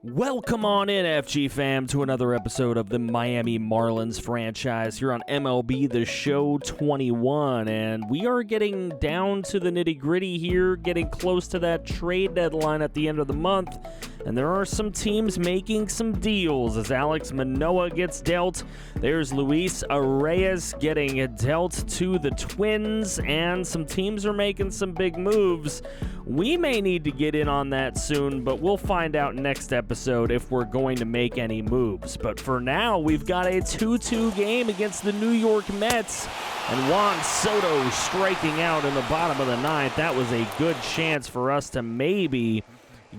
Welcome on in, FG fam, to another episode of the Miami Marlins franchise here on MLB The Show 21, and we are getting down to the nitty-gritty here, getting close to that trade deadline at the end of the month, and there are some teams making some deals as Alex Manoah gets dealt. There's Luis RAZE getting dealt to the Twins, and some teams are making some big moves. We may need to get in on that soon, but we'll find out next episode if we're going to make any moves. But for now, we've got a 2-2 game against the New York Mets, and Juan Soto striking out in the bottom of the ninth. That was a good chance for us to maybe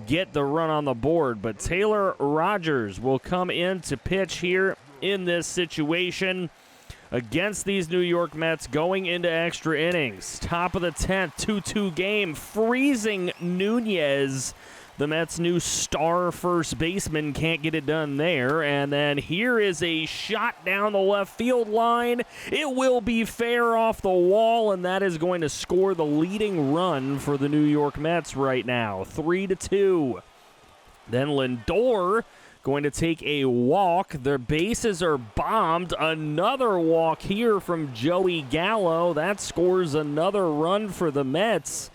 get the run on the board, but Taylor Rogers will come in to pitch here in this situation against these New York Mets going into extra innings. Top of the 10th, 2-2 game, freezing Nunez. The Mets' new star first baseman can't get it done there. And then here is a shot down the left field line. It will be fair off the wall, and that is going to score the leading run for the New York Mets right now, 3-2. Then Lindor going to take a walk. Their bases are bombed. Another walk here from Joey Gallo. That scores another run for the Mets.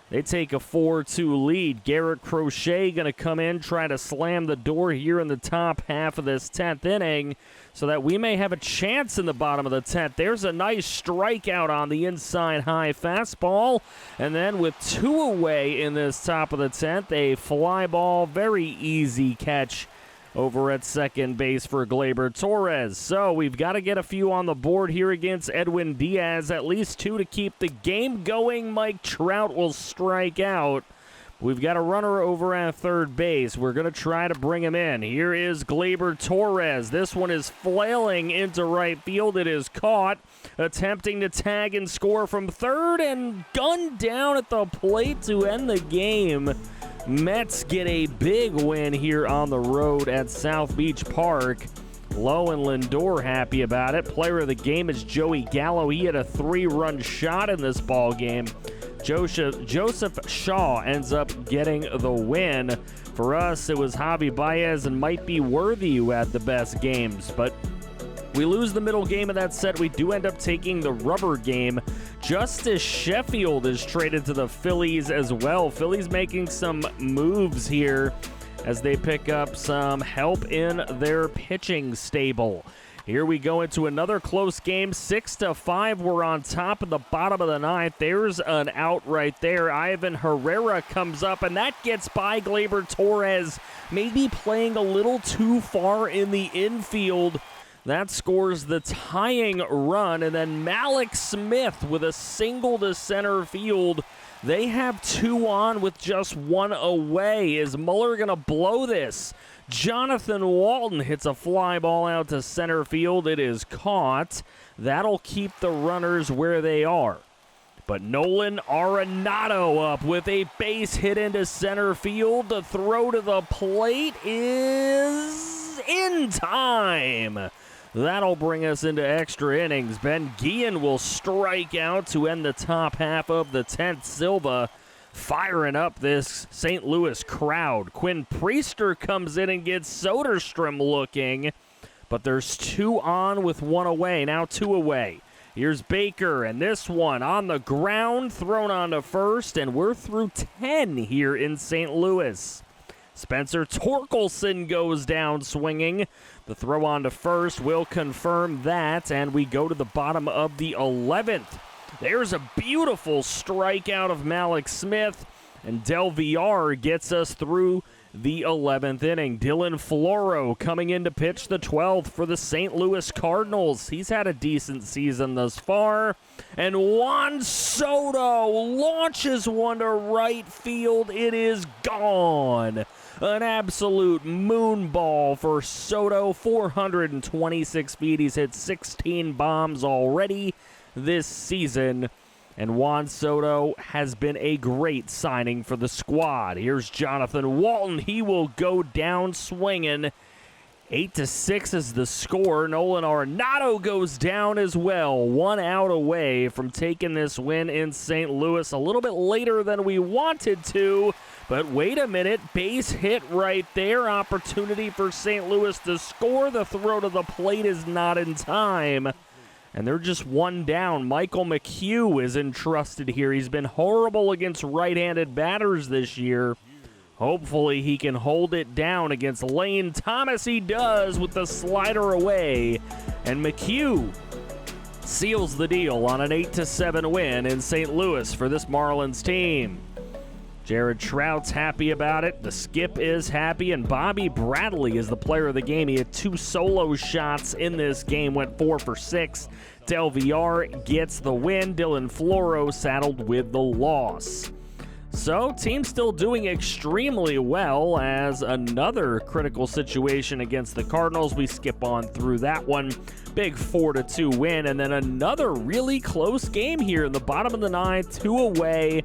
They take a 4-2 lead. Garrett Crochet going to come in, try to slam the door here in the top half of this 10th inning so that we may have a chance in the bottom of the 10th. There's a nice strikeout on the inside high fastball. And then with two away in this top of the 10th, a fly ball, very easy catch over at second base for Gleyber Torres. So we've got to get a few on the board here against Edwin Diaz, at least two to keep the game going. Mike Trout will strike out. We've got a runner over at third base. We're going to try to bring him in. Here is Gleyber Torres. This one is flailing into right field. It is caught, attempting to tag and score from third, and gunned down at the plate to end the game. Mets get a big win here on the road at South Beach Park. Lowe and Lindor happy about it. Player of the game is Joey Gallo. He had a 3-run shot in this ball game. Joseph Shaw ends up getting the win. For us, it was Javi Baez and might be Worthy who had the best games, but we lose the middle game of that set. We do end up taking the rubber game. Justice Sheffield is traded to the Phillies as well. Phillies making some moves here as they pick up some help in their pitching stable. Here we go into another close game, 6-5. We're on top of the bottom of the ninth. There's an out right there. Ivan Herrera comes up, and that gets by Gleyber Torres, maybe playing a little too far in the infield. That scores the tying run, and then Malik Smith with a single to center field. They have two on with just one away. Is Muller going to blow this? Jonathan Walton hits a fly ball out to center field. It is caught. That'll keep the runners where they are. But Nolan Arenado up with a base hit into center field. The throw to the plate is in time. That'll bring us into extra innings. Ben Guillen will strike out to end the top half of the 10th. Silva firing up this St. Louis crowd. Quinn Priester comes in and gets Soderstrom looking, but there's two on with one away. Now two away. Here's Baker, and this one on the ground, thrown onto first, and we're through 10 here in St. Louis. Spencer Torkelson goes down swinging. The throw on to first will confirm that, and we go to the bottom of the 11th. There's a beautiful strikeout of Malik Smith, and Del Villar gets us through the 11th inning. Dylan Floro coming in to pitch the 12th for the St. Louis Cardinals. He's had a decent season thus far. And Juan Soto launches one to right field. It is gone. An absolute moonball for Soto. 426 feet. He's hit 16 bombs already this season. And Juan Soto has been a great signing for the squad. Here's Jonathan Walton. He will go down swinging. 8-6 is the score. Nolan Arenado goes down as well. One out away from taking this win in St. Louis. A little bit later than we wanted to, But wait a minute, base hit right there. Opportunity for St. Louis to score. The throw to the plate is not in time. And they're just one down. Michael McHugh is entrusted here. He's been horrible against right-handed batters this year. Hopefully he can hold it down against Lane Thomas. He does with the slider away. And McHugh seals the deal on an 8-7 win in St. Louis for this Marlins team. Jared Trout's happy about it. The skip is happy, and Bobby Bradley is the player of the game. He had 2 solo shots in this game, went 4 for 6. Del Villar gets the win. Dylan Floro saddled with the loss. So, team still doing extremely well as another critical situation against the Cardinals. We skip on through that one. Big 4-2 win, and then another really close game here in the bottom of the 9th, 2 away.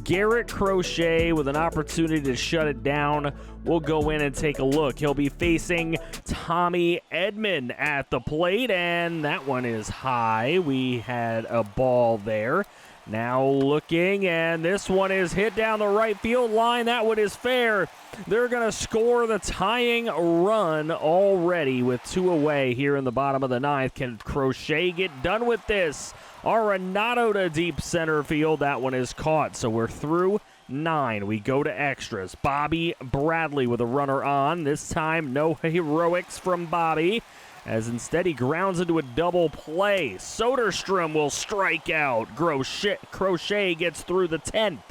Garrett Crochet with an opportunity to shut it down. We'll go in and take a look. He'll be facing Tommy Edman at the plate, and that one is high. We had a ball there. Now looking, and this one is hit down the right field line. That one is fair. They're going to score the tying run already with 2 away here in the bottom of the 9th. Can Crochet get done with this? Arenado to deep center field. That one is caught, so we're through 9. We go to extras. Bobby Bradley with a runner on. This time, no heroics from Bobby, as instead he grounds into a double play. Soderstrom will strike out. Crochet gets through the 10th.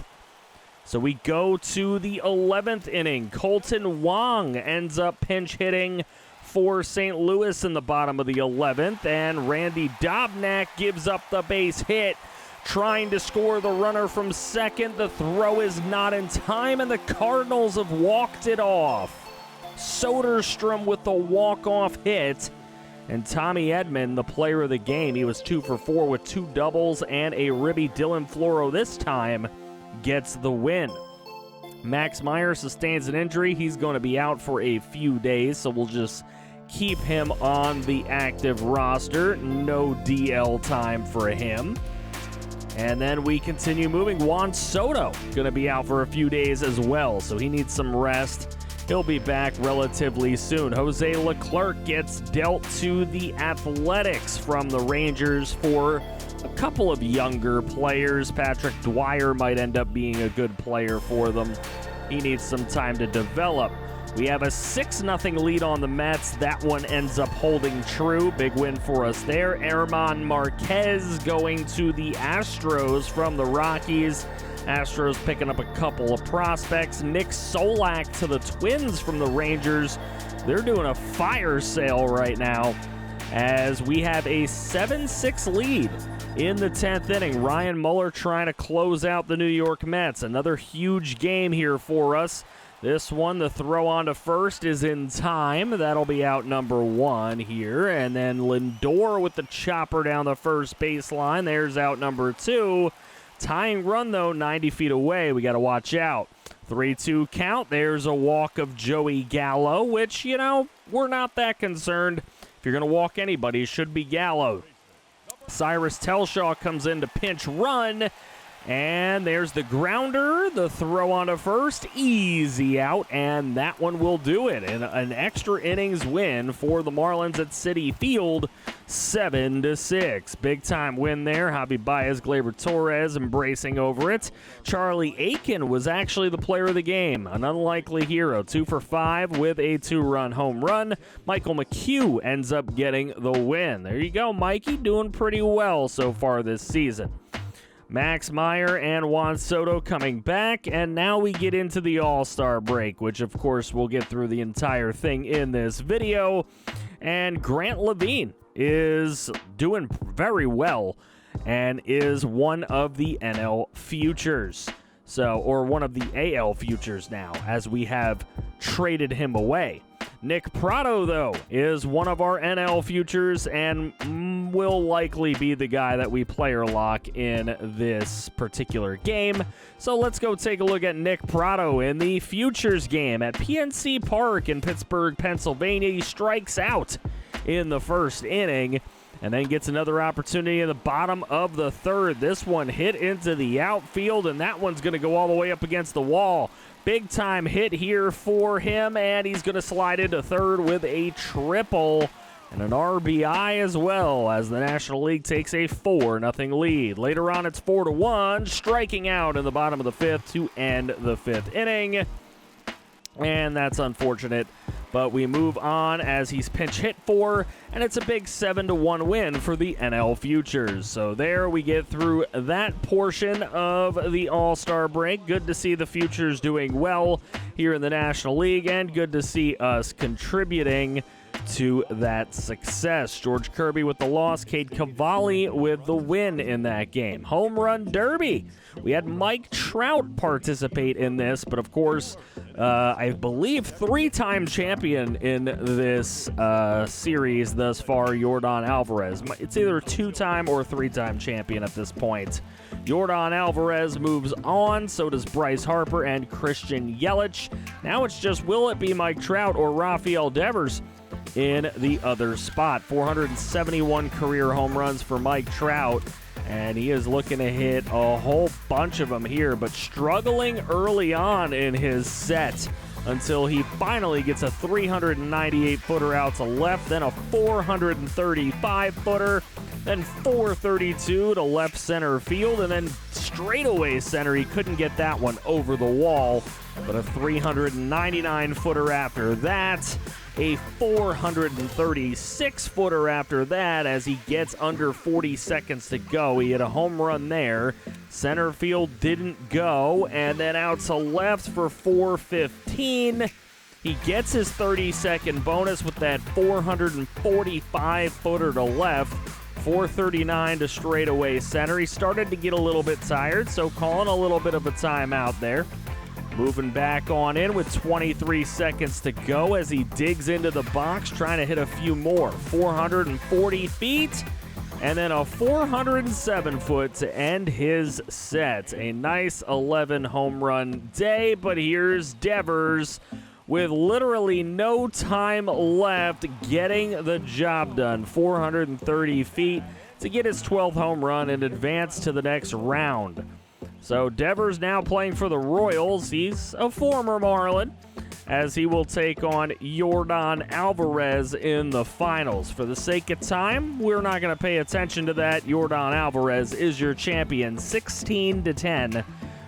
So we go to the 11th inning. Colton Wong ends up pinch hitting for St. Louis in the bottom of the 11th, and Randy Dobnak gives up the base hit, trying to score the runner from second. The throw is not in time, and the Cardinals have walked it off. Soderstrom with the walk-off hit, and Tommy Edman, the player of the game, he was 2 for 4 with 2 doubles and a ribby. Dylan Floro this time gets the win. Max Meyer sustains an injury. He's going to be out for a few days, so we'll just keep him on the active roster. No DL time for him. And then we continue moving. Juan Soto going to be out for a few days as well, so he needs some rest. He'll be back relatively soon. Jose Leclerc gets dealt to the Athletics from the Rangers for a couple of younger players. Patrick Dwyer might end up being a good player for them. He needs some time to develop. We have a 6-0 lead on the Mets. That one ends up holding true. Big win for us there. Herman Marquez going to the Astros from the Rockies. Astros picking up a couple of prospects. Nick Solak to the Twins from the Rangers. They're doing a fire sale right now as we have a 7-6 lead in the 10th inning. Ryan Muller trying to close out the New York Mets. Another huge game here for us. This one, the throw on to first is in time. That'll be out number 1 here. And then Lindor with the chopper down the first baseline. There's out number 2. Tying run, though, 90 feet away. We got to watch out. 3-2 count. There's a walk of Joey Gallo, which, we're not that concerned. If you're going to walk anybody, it should be Gallo. Cyrus Telshaw comes in to pinch run. And there's the grounder, the throw on to first, easy out, and that one will do it. And an extra innings win for the Marlins at Citi Field, 7-6. Big time win there. Javi Baez, Gleyber Torres embracing over it. Charlie Aiken was actually the player of the game, an unlikely hero, 2 for 5 with a 2-run home run. Michael McHugh ends up getting the win. There you go, Mikey, doing pretty well so far this season. Max Meyer and Juan Soto coming back, and now we get into the All-Star break, which of course we'll get through the entire thing in this video. And Grant Levine is doing very well and is one of the NL futures. Or one of the AL futures now, as we have traded him away. Nick Pratto, though, is one of our NL futures and will likely be the guy that we player lock in this particular game. So let's go take a look at Nick Pratto in the futures game at PNC Park in Pittsburgh, Pennsylvania. He strikes out in the first inning and then gets another opportunity in the bottom of the 3rd. This one hit into the outfield, and that one's going to go all the way up against the wall. Big-time hit here for him, and he's going to slide into third with a triple and an RBI as well as the National League takes a 4-0 lead. Later on, it's 4-1, striking out in the bottom of the fifth to end the fifth inning. And that's unfortunate, but we move on as he's pinch hit for, and it's a big 7-1 win for the NL Futures. So there we get through that portion of the All-Star break. Good to see the Futures doing well here in the National League, and good to see us contributing to that success. George Kirby with the loss, Cade Cavalli with the win in that game. Home Run Derby. We had Mike Trout participate in this, but of course, I believe 3-time champion in this series thus far, Yordan Alvarez. It's either 2-time or 3-time champion at this point. Yordan Alvarez moves on, so does Bryce Harper and Christian Yelich. Now it's just, will it be Mike Trout or Rafael Devers in the other spot? 471 career home runs for Mike Trout, and he is looking to hit a whole bunch of them here, but struggling early on in his set until he finally gets a 398-footer out to left, then a 435-footer, then 432 to left center field, and then straightaway center. He couldn't get that one over the wall, but a 399-footer after that, a 436-footer after that as he gets under 40 seconds to go. He hit a home run there. Center field didn't go, and then out to left for 415. He gets his 30-second bonus with that 445-footer to left. 439 to straightaway center. He started to get a little bit tired, so calling a little bit of a timeout there. Moving back on in with 23 seconds to go as he digs into the box, trying to hit a few more. 440 feet, and then a 407-foot to end his set. A nice 11 home run day, but here's Devers with literally no time left getting the job done. 430 feet to get his 12th home run and advance to the next round. So Devers now playing for the Royals. He's a former Marlin, as he will take on Yordan Alvarez in the finals. For the sake of time, we're not going to pay attention to that. Yordan Alvarez is your champion, 16-10.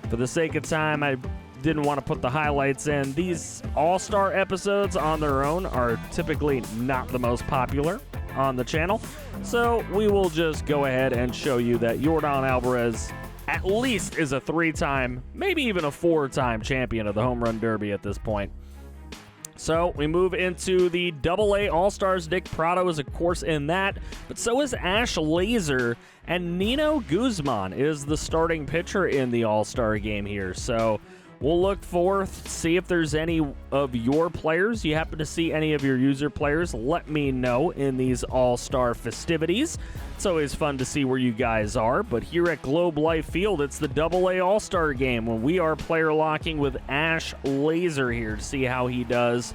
For the sake of time, I didn't want to put the highlights in. These All-Star episodes on their own are typically not the most popular on the channel, so we will just go ahead and show you that Yordan Alvarez at least is a 3-time, maybe even a 4-time champion of the Home Run Derby at this point. So we move into the AA All-Stars. Nick Prado is, of course, in that, but so is Ash Laser, and Nino Guzman is the starting pitcher in the All-Star game here. So we'll look for, see if there's any of your players. You happen to see any of your user players, let me know in these All-Star festivities. It's always fun to see where you guys are, but here at Globe Life Field, it's the AA All-Star game when we are player locking with Ash Laser here to see how he does.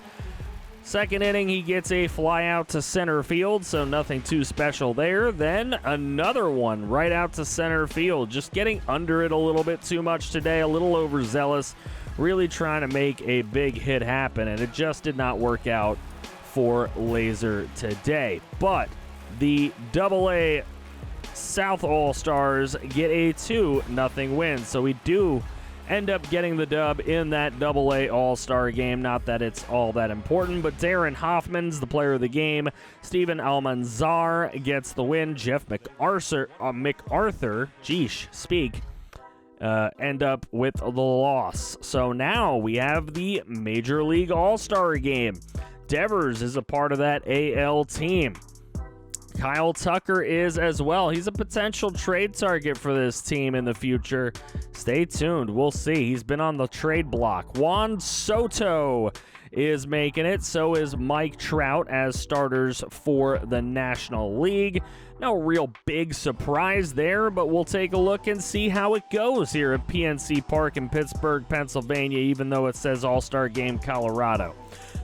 Second inning, he gets a fly out to center field, so nothing too special there. Then another one right out to center field, just getting under it a little bit too much today, a little overzealous, really trying to make a big hit happen, and it just did not work out for Laser today. But the AA South All-Stars get a 2-0 win, so we do end up getting the dub in that AA All-Star game. Not that it's all that important, but Darren Hoffman's the player of the game. Steven Almanzar gets the win. Jeff MacArthur, end up with the loss. So now we have the Major League All-Star game. Devers is a part of that AL team. Kyle Tucker is as well. He's a potential trade target for this team in the future. Stay tuned. We'll see. He's been on the trade block. Juan Soto is making it. So is Mike Trout as starters for the National League. No real big surprise there, but we'll take a look and see how it goes here at PNC Park in Pittsburgh, Pennsylvania, even though it says All-Star Game Colorado.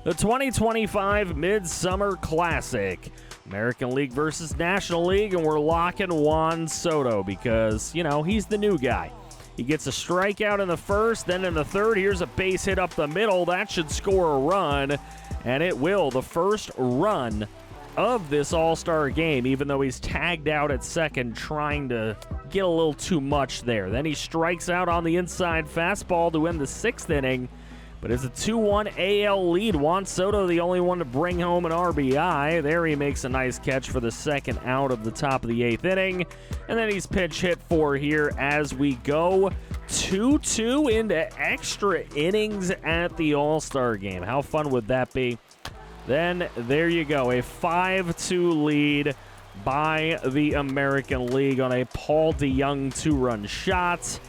The 2025 Midsummer Classic. American League versus National League, and we're locking Juan Soto because, you know, he's the new guy. He gets a strikeout in the first, then in the third, here's a base hit up the middle. That should score a run, and it will. The first run of this All-Star game, even though he's tagged out at second, trying to get a little too much there. Then he strikes out on the inside fastball to end the 6th inning, but it's a 2-1 AL lead. Juan Soto, the only one to bring home an RBI. There he makes a nice catch for the second out of the top of the 8th inning, and then he's pinch hit for here as we go 2-2 into extra innings at the All-Star game. How fun would that be? Then there you go, a 5-2 lead by the American League on a Paul DeJong 2-run shot.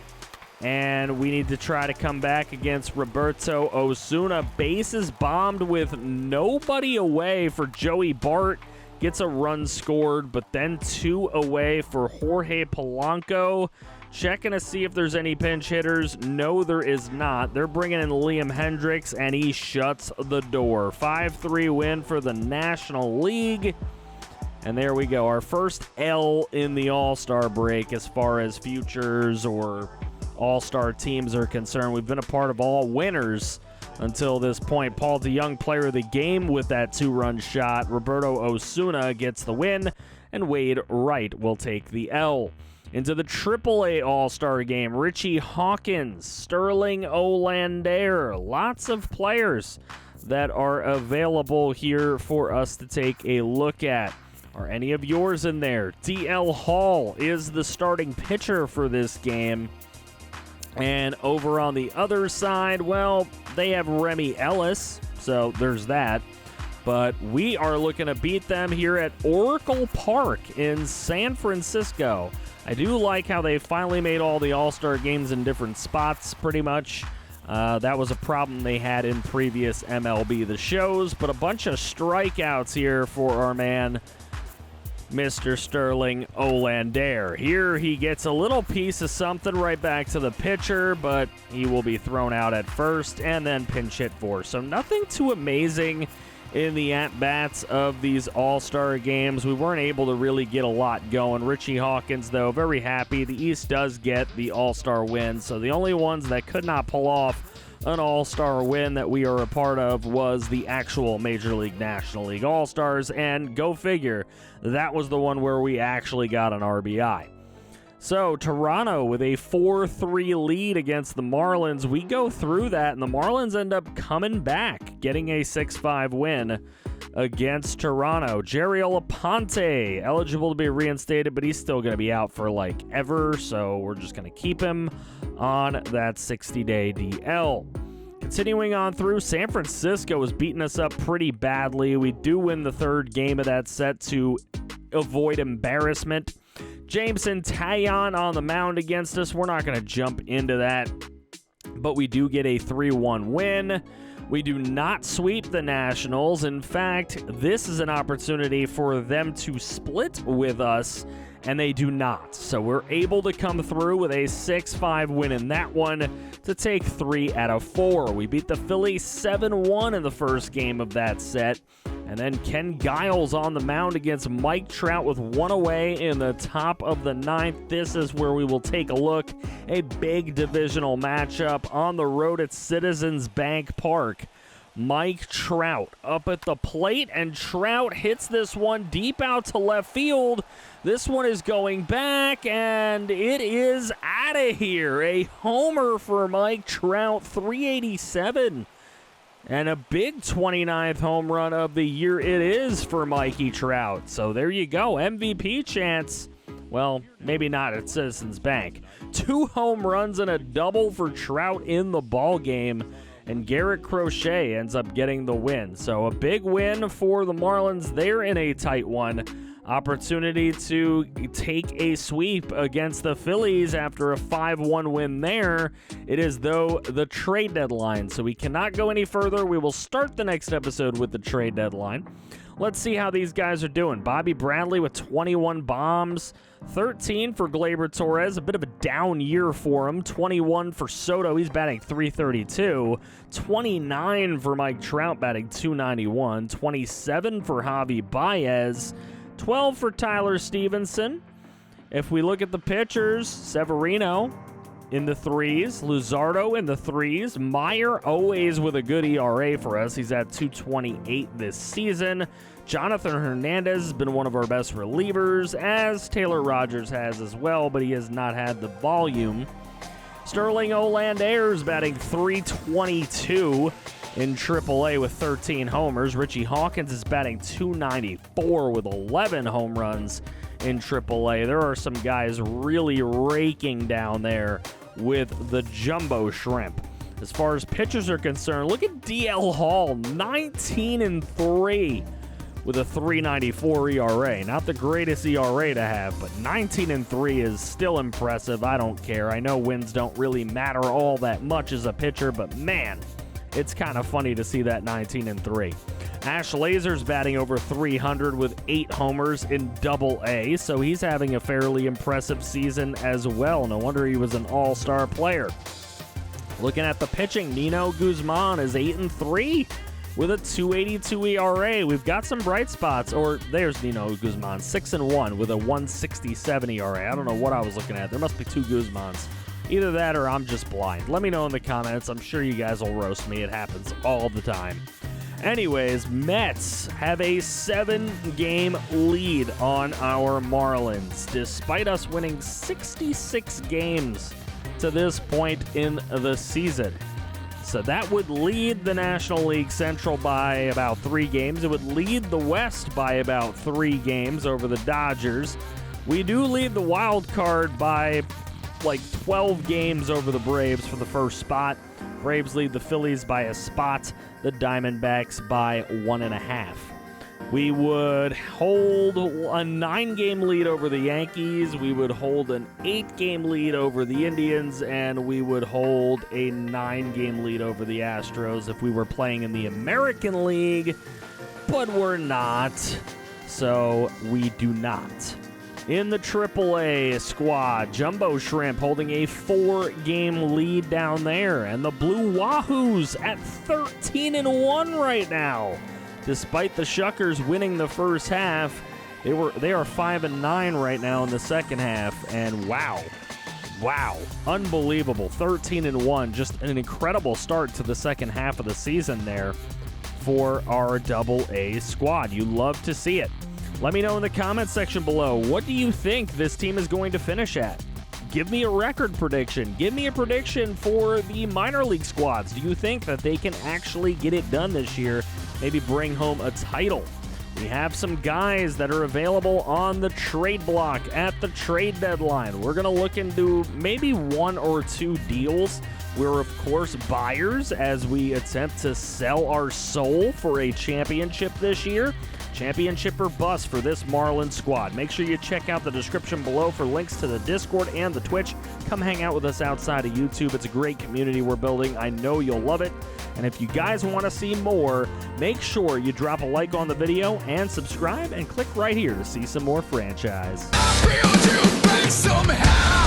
And we need to try to come back against Roberto Osuna. Bases bombed with nobody away for Joey Bart. Gets a run scored, but then 2 away for Jorge Polanco. Checking to see if there's any pinch hitters. No, there is not. They're bringing in Liam Hendricks, and he shuts the door. 5-3 win for the National League. And there we go. Our first L in the All-Star break as far as futures or All-Star teams are concerned. We've been a part of all winners until this point. Paul DeJong, player of the game with that 2-run shot. Roberto Osuna gets the win, and Wade Wright will take the L. Into the AAA All-Star game, Richie Hawkins, Sterling Olander, lots of players that are available here for us to take a look at. Are any of yours in there? DL Hall is the starting pitcher for this game. And over on the other side, well, they have Remy Ellis, so there's that. But we are looking to beat them here at Oracle Park in San Francisco. I do like how they finally made all the All-Star games in different spots, pretty much. That was a problem they had in previous MLB The Shows, but a bunch of strikeouts here for our man, Mr. Sterling Olander. Here he gets a little piece of something right back to the pitcher, but he will be thrown out at first and then pinch hit for. So nothing too amazing in the at-bats of these All-Star games. We weren't able to really get a lot going. Richie Hawkins, though, very happy. The East does get the All-Star win, so the only ones that could not pull off an All-Star win that we are a part of was the actual Major League National League All-Stars, and go figure, that was the one where we actually got an RBI. So, Toronto with a 4-3 lead against the Marlins. We go through that, and the Marlins end up coming back, getting a 6-5 win against Toronto. Jerry Olaponte, eligible to be reinstated, but he's still going to be out for, like, ever, so we're just going to keep him on that 60-day DL. Continuing on through, San Francisco is beating us up pretty badly. We do win the third game of that set to avoid embarrassment. Jameson Taillon on the mound against us. We're not going to jump into that, but we do get a 3-1 win. We do not sweep the Nationals. In fact, this is an opportunity for them to split with us, and they do not. So we're able to come through with a 6-5 win in that one to take 3 out of 4. We beat the Phillies 7-1 in the first game of that set. And then Ken Giles on the mound against Mike Trout with 1 away in the top of the 9th. This is where we will take a look. A big divisional matchup on the road at Citizens Bank Park. Mike Trout up at the plate, and Trout hits this one deep out to left field. This one is going back, and it is out of here. A homer for Mike Trout, 387. And a big 29th home run of the year it is for Mikey Trout. So there you go, MVP chance. Well, maybe not at Citizens Bank. 2 home runs and a double for Trout in the ball game. And Garrett Crochet ends up getting the win. So a big win for the Marlins. They're in a tight one. Opportunity to take a sweep against the Phillies after a 5-1 win there. It is, though, the trade deadline, so we cannot go any further. We will start the next episode with the trade deadline. Let's see how these guys are doing. Bobby Bradley with 21 bombs, 13 for Gleyber Torres, a bit of a down year for him. 21 for Soto, he's batting .332. 29 for Mike Trout, batting .291. 27 for Javi Baez. 12 for Tyler Stevenson. If we look at the pitchers, Severino, in the threes. Luzardo in the threes. Meyer always with a good ERA for us. He's at 2.28 this season. Jonathan Hernandez has been one of our best relievers, as Taylor Rogers has as well, but he has not had the volume. Sterling Olander's batting .322 in AAA with 13 homers. Richie Hawkins is batting .294 with 11 home runs in AAA. There are some guys really raking down there with the jumbo shrimp. As far as pitchers are concerned, look at DL Hall, 19-3 with a .394 ERA. Not the greatest ERA to have, but 19-3 is still impressive. I don't care. I know wins don't really matter all that much as a pitcher, but man, it's kind of funny to see that 19-3. Ash Lasers batting over .300 with 8 homers in Double-A, so he's having a fairly impressive season as well. No wonder he was an all-star player. Looking at the pitching, Nino Guzman is 8-3 with a .282 ERA. We've got some bright spots. Or there's Nino Guzman, 6-1 with a .167 ERA. I don't know what I was looking at. There must be 2 Guzmans. Either that or I'm just blind. Let me know in the comments. I'm sure you guys will roast me. It happens all the time. Anyways, Mets have a 7-game lead on our Marlins, despite us winning 66 games to this point in the season. So that would lead the National League Central by about 3 games. It would lead the West by about 3 games over the Dodgers. We do lead the wild card by like 12 games over the Braves for the first spot. Braves lead the Phillies by a spot, the Diamondbacks by 1.5. We would hold a 9-game lead over the Yankees. We would hold an 8-game lead over the Indians, and we would hold a 9-game lead over the Astros if we were playing in the American League, but we're not, so we do not. In the AAA squad, Jumbo Shrimp holding a 4-game lead down there, and the Blue Wahoos at 13-1 right now. Despite the Shuckers winning the first half, they are 5-9 right now in the second half, and wow, unbelievable, 13-1, just an incredible start to the second half of the season there for our Double-A squad. You love to see it. Let me know in the comments section below, what do you think this team is going to finish at? Give me a record prediction. Give me a prediction for the minor league squads. Do you think that they can actually get it done this year? Maybe bring home a title. We have some guys that are available on the trade block at the trade deadline. We're going to look into maybe 1 or 2 deals. We're, of course, buyers as we attempt to sell our soul for a championship this year. Championship or bust for this Marlins squad. Make sure you check out the description below for links to the Discord and the Twitch. Come hang out with us outside of YouTube. It's a great community we're building. I know you'll love it. And if you guys want to see more, make sure you drop a like on the video and subscribe and click right here to see some more franchise. I feel you back somehow.